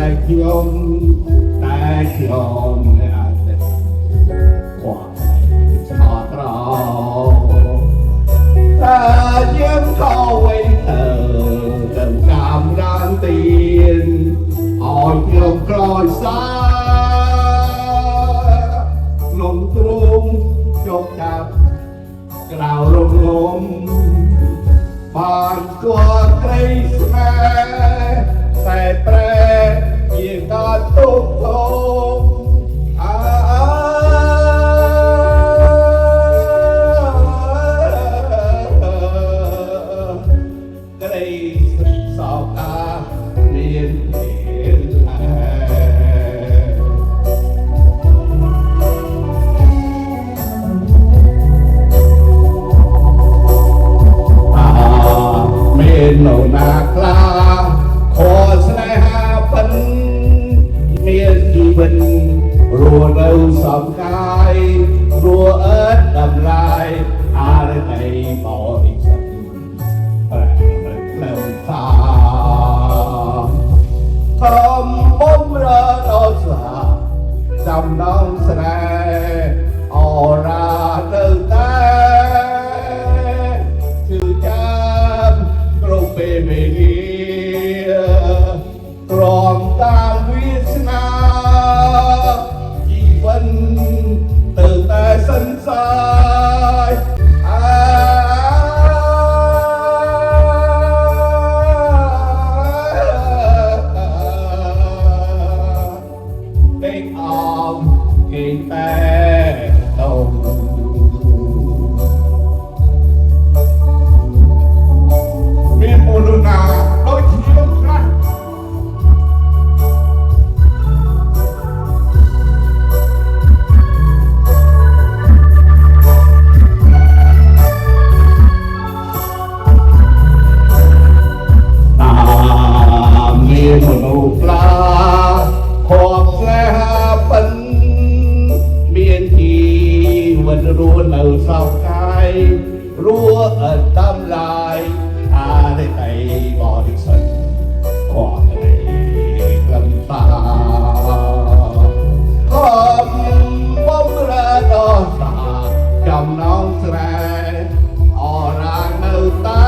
តែខ្ញុំអាចតែគាត់ឆ្លងត្រតែយើងក៏វិញទៅកម្មរានទៀនឲ្យខ្ញុំក្រោយសាលំទ្រង់ជោគចាប់ក្រៅរងលំបានគាត់ក្រីស្នេហ៍តែប្រែជាការទុកទោសក្រីសោកមានពេលនៅណាខ្លះខស្នេហាពិនមានជីវិតរស់នៅសំកាយរស់អើតតម្លៃអរិយបរិសុទ្ធប្រផ្លឹមថាក្រុមបំរើដល់សាចំណងស្រែអរានៅតែគឺចាំគ្រប់ពេលវេលាក្រំតាមវាសនាជីវិតទៅតែសន្សាយពេកអមគេតែតោមានពលណាដូចខ្ញុំខ្លះមានមនុស្សខ្លះខកស្នេហាពិនមានជីវិតរស់នៅសោកកាយរស់អត់តម្លៃអរិយបរិសុទ្ធគាត់ឯងក្លំតាខំបំរើដល់សាចំណងស្រែអរានៅតែ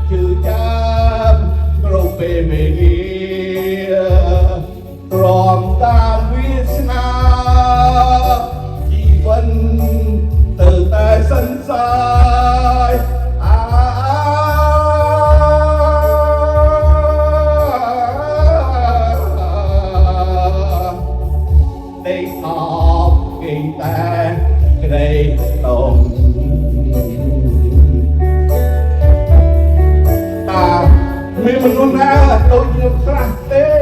ជឿចាំគ្រប់ពេលវេលាព្រមតាមវាសនាជីវិតទៅតែសន្សាយតែអបគេតែក្តីតងតាមានមនុស្សណាដូចខ្ញុំខ្លះទេ